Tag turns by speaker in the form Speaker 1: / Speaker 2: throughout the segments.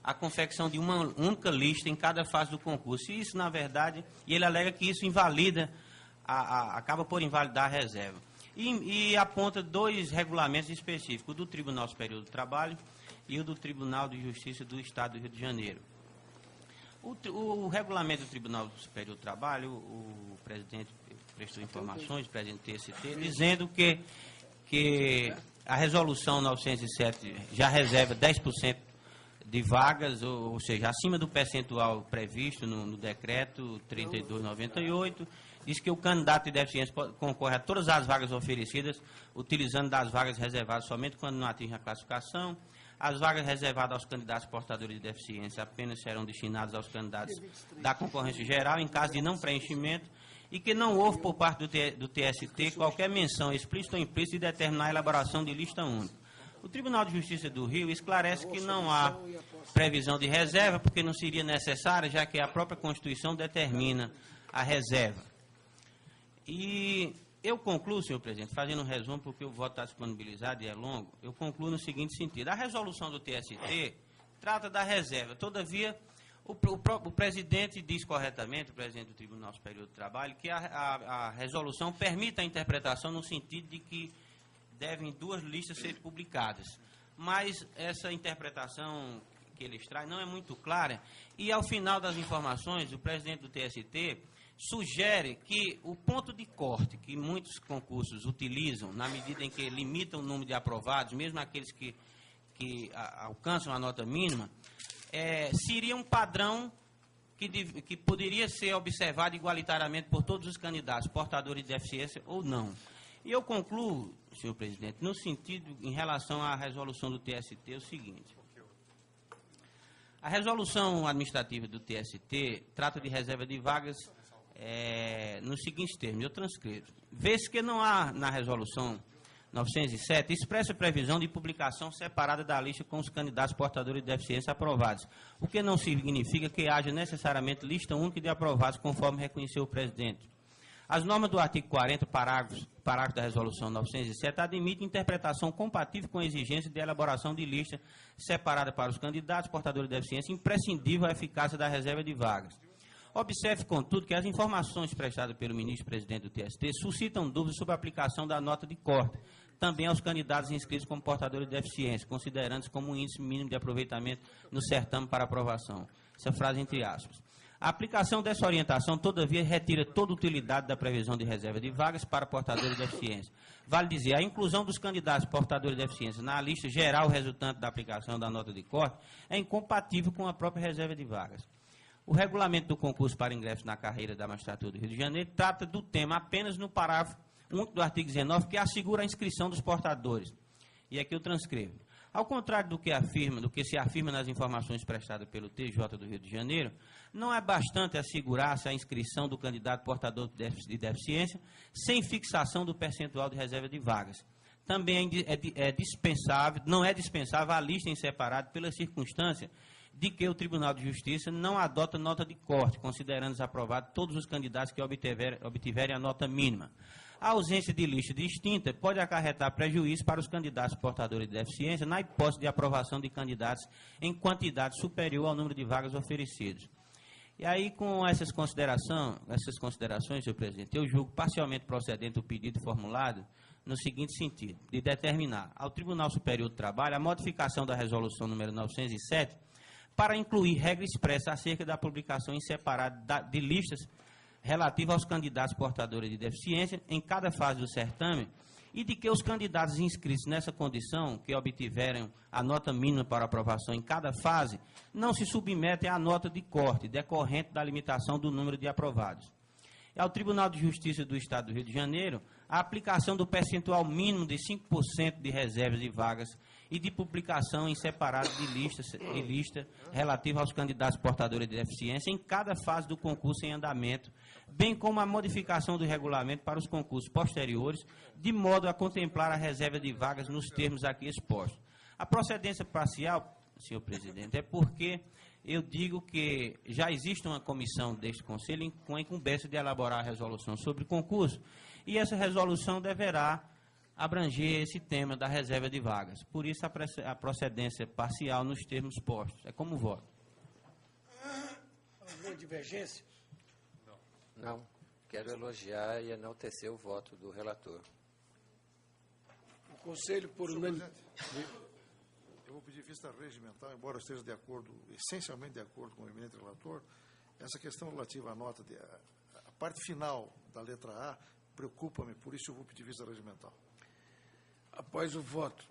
Speaker 1: a confecção de uma única lista em cada fase do concurso. E isso, na verdade, e ele alega que isso invalida, acaba por invalidar a reserva. E aponta dois regulamentos específicos, o do Tribunal Superior do Trabalho e o do Tribunal de Justiça do Estado do Rio de Janeiro. O regulamento do Tribunal Superior do Trabalho, o presidente prestou informações, o presidente do TST, dizendo que a resolução 907 já reserva 10% de vagas, ou seja, acima do percentual previsto no decreto 3298, diz que o candidato de deficiência concorre a todas as vagas oferecidas, utilizando das vagas reservadas somente quando não atinge a classificação. As vagas reservadas aos candidatos portadores de deficiência apenas serão destinadas aos candidatos da concorrência geral, em caso de não preenchimento, e que não houve, por parte do TST, qualquer menção explícita ou implícita de determinar a elaboração de lista única. O Tribunal de Justiça do Rio esclarece que não há previsão de reserva, porque não seria necessária, já que a própria Constituição determina a reserva. E eu concluo, senhor presidente, fazendo um resumo, porque o voto está disponibilizado e é longo, eu concluo no seguinte sentido. A resolução do TST trata da reserva. Todavia, o presidente diz corretamente, o presidente do Tribunal Superior do Trabalho, que a resolução permite a interpretação no sentido de que devem duas listas ser publicadas. Mas essa interpretação que ele traz não é muito clara, e ao final das informações, o presidente do TST sugere que o ponto de corte que muitos concursos utilizam, na medida em que limitam o número de aprovados, mesmo aqueles que alcançam a nota mínima, seria um padrão que poderia ser observado igualitariamente por todos os candidatos, portadores de deficiência ou não. E eu concluo, senhor presidente, no sentido, em relação à resolução do TST, o seguinte. A resolução administrativa do TST trata de reserva de vagas nos seguintes termos, eu transcrevo. Vê-se que não há na resolução 907 expressa previsão de publicação separada da lista com os candidatos portadores de deficiência aprovados, o que não significa que haja necessariamente lista única de aprovados, conforme reconheceu o presidente. As normas do artigo 40, parágrafo da resolução 907, admitem interpretação compatível com a exigência de elaboração de lista separada para os candidatos portadores de deficiência, imprescindível à eficácia da reserva de vagas. Observe, contudo, que as informações prestadas pelo ministro-presidente do TST suscitam dúvidas sobre a aplicação da nota de corte, também aos candidatos inscritos como portadores de deficiência, considerando-se como um índice mínimo de aproveitamento no certame para aprovação. Essa frase entre aspas. A aplicação dessa orientação, todavia, retira toda utilidade da previsão de reserva de vagas para portadores de deficiência. Vale dizer, a inclusão dos candidatos portadores de deficiência na lista geral resultante da aplicação da nota de corte é incompatível com a própria reserva de vagas. O regulamento do concurso para ingresso na carreira da magistratura do Rio de Janeiro trata do tema apenas no parágrafo único do artigo 19, que assegura a inscrição dos portadores. E aqui eu transcrevo. Ao contrário do que se afirma nas informações prestadas pelo TJ do Rio de Janeiro, não é bastante assegurar-se a inscrição do candidato portador de deficiência sem fixação do percentual de reserva de vagas. Também não é dispensável a lista em separado pela circunstância de que o Tribunal de Justiça não adota nota de corte, considerando desaprovados todos os candidatos que obtiverem a nota mínima. A ausência de lista distinta pode acarretar prejuízo para os candidatos portadores de deficiência na hipótese de aprovação de candidatos em quantidade superior ao número de vagas oferecidas. E aí, com essas considerações, senhor presidente, eu julgo parcialmente procedente o pedido formulado no seguinte sentido, de determinar ao Tribunal Superior do Trabalho a modificação da resolução número 907 para incluir regra expressa acerca da publicação em separado de listas relativa aos candidatos portadores de deficiência em cada fase do certame e de que os candidatos inscritos nessa condição, que obtiverem a nota mínima para aprovação em cada fase, não se submetem à nota de corte decorrente da limitação do número de aprovados. Ao Tribunal de Justiça do Estado do Rio de Janeiro, a aplicação do percentual mínimo de 5% de reservas de vagas e de publicação em separado de lista relativa aos candidatos portadores de deficiência em cada fase do concurso em andamento, bem como a modificação do regulamento para os concursos posteriores, de modo a contemplar a reserva de vagas nos termos aqui expostos. A procedência parcial, senhor presidente, é porque eu digo que já existe uma comissão deste Conselho com a incumbência de elaborar a resolução sobre concurso, e essa resolução deverá abranger esse tema da reserva de vagas. Por isso, a procedência parcial nos termos postos. É como voto.
Speaker 2: Alguma divergência?
Speaker 3: Não. Quero elogiar e enaltecer o voto do relator.
Speaker 2: O Conselho, por unanimidade.
Speaker 4: Eu vou pedir vista regimental, embora eu esteja de acordo, essencialmente de acordo com o eminente relator, essa questão relativa à nota, a parte final da letra A, preocupa-me, por isso eu vou pedir vista regimental.
Speaker 2: Após o voto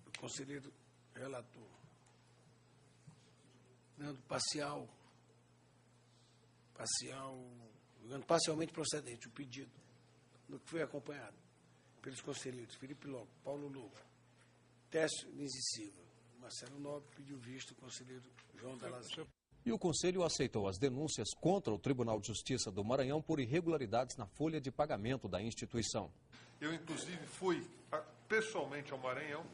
Speaker 2: do conselheiro relator, dando parcialmente procedente o pedido, no que foi acompanhado pelos conselheiros Felipe Lobo, Paulo Lobo, Técio Lins e Silva, Marcelo Nobre, pediu visto o conselheiro João Dallazio.
Speaker 5: E o Conselho aceitou as denúncias contra o Tribunal de Justiça do Maranhão por irregularidades na folha de pagamento da instituição.
Speaker 6: Eu, inclusive, fui pessoalmente ao Maranhão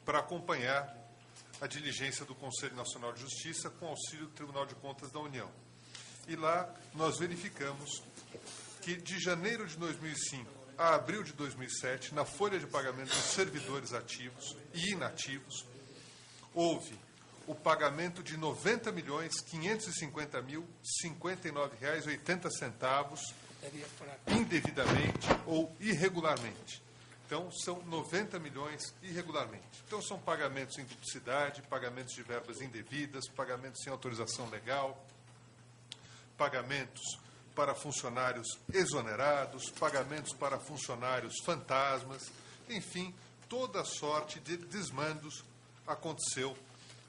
Speaker 6: para acompanhar a diligência do Conselho Nacional de Justiça com auxílio do Tribunal de Contas da União. E lá nós verificamos que de janeiro de 2005 a abril de 2007, na folha de pagamento dos servidores ativos e inativos, houve o pagamento de R$ 90.550.059,80 indevidamente ou irregularmente. Então, são 90 milhões irregularmente. Então, são pagamentos em duplicidade, pagamentos de verbas indevidas, pagamentos sem autorização legal, pagamentos para funcionários exonerados, pagamentos para funcionários fantasmas, enfim, toda sorte de desmandos aconteceu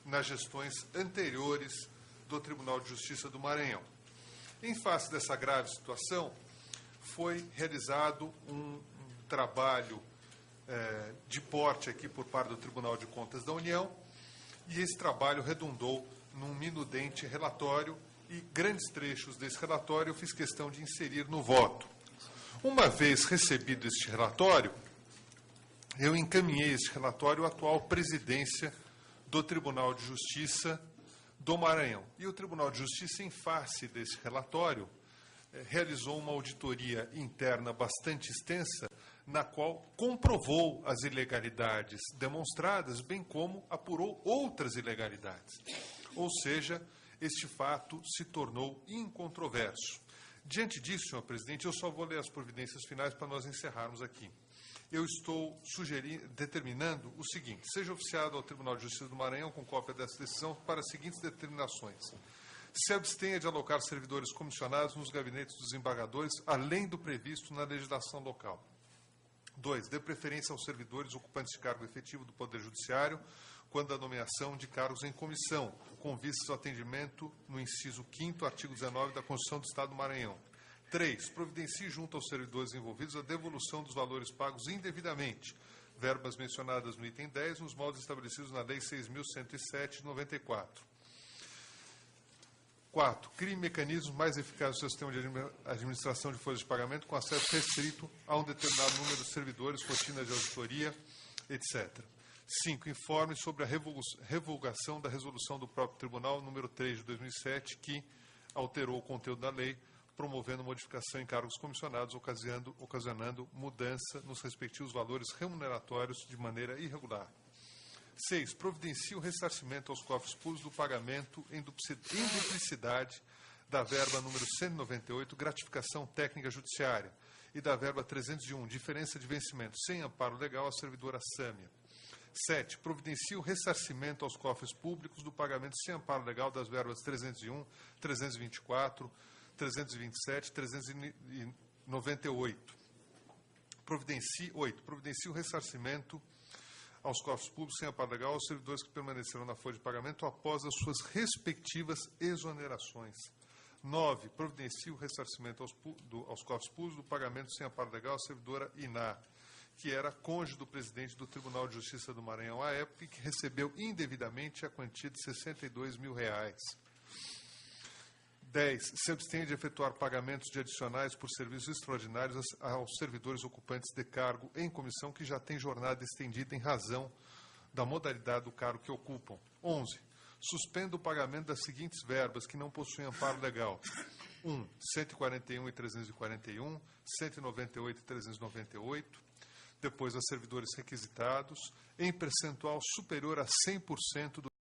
Speaker 6: nas gestões anteriores do Tribunal de Justiça do Maranhão. Em face dessa grave situação, foi realizado um trabalho de porte aqui por parte do Tribunal de Contas da União, e esse trabalho redundou num minudente relatório, e grandes trechos desse relatório eu fiz questão de inserir no voto. Uma vez recebido este relatório, eu encaminhei este relatório à atual presidência do Tribunal de Justiça do Maranhão. E o Tribunal de Justiça, em face desse relatório, realizou uma auditoria interna bastante extensa, na qual comprovou as ilegalidades demonstradas, bem como apurou outras ilegalidades. Ou seja, este fato se tornou incontroverso. Diante disso, senhor presidente, eu só vou ler as providências finais para nós encerrarmos aqui. Eu estou determinando o seguinte: seja oficiado ao Tribunal de Justiça do Maranhão, com cópia dessa decisão, para as seguintes determinações. Se abstenha de alocar servidores comissionados nos gabinetes dos desembargadores, além do previsto na legislação local. 2. Dê preferência aos servidores ocupantes de cargo efetivo do Poder Judiciário, quando a nomeação de cargos em comissão, com vistas ao atendimento no inciso 5º, artigo 19 da Constituição do Estado do Maranhão. 3. Providencie junto aos servidores envolvidos a devolução dos valores pagos indevidamente, verbas mencionadas no item 10, nos moldes estabelecidos na Lei 6.107 de 94. 4. Crie mecanismos mais eficazes do sistema de administração de folhas de pagamento com acesso restrito a um determinado número de servidores, rotina de auditoria, etc. 5. Informe sobre a revogação da resolução do próprio Tribunal número 3 de 2007, que alterou o conteúdo da lei, promovendo modificação em cargos comissionados, ocasionando mudança nos respectivos valores remuneratórios de maneira irregular. 6. Providencie o ressarcimento aos cofres públicos do pagamento em duplicidade da verba número 198, gratificação técnica judiciária, e da verba 301, diferença de vencimento sem amparo legal à servidora Sâmia. 7. Providencie o ressarcimento aos cofres públicos do pagamento sem amparo legal das verbas 301, 324, 327 e 398. 8. Providencie o ressarcimento aos cofres públicos sem amparo legal aos servidores que permaneceram na folha de pagamento após as suas respectivas exonerações. 9. Providencie o ressarcimento aos cofres públicos do pagamento sem amparo legal à servidora Iná, que era cônjuge do presidente do Tribunal de Justiça do Maranhão à época e que recebeu indevidamente a quantia de R$ 62 mil. 10. Se abstém de efetuar pagamentos de adicionais por serviços extraordinários aos servidores ocupantes de cargo em comissão que já têm jornada estendida em razão da modalidade do cargo que ocupam. 11. Suspenda o pagamento das seguintes verbas que não possuem amparo legal: 141.341, 198.398, depois a servidores requisitados, em percentual superior a 100% do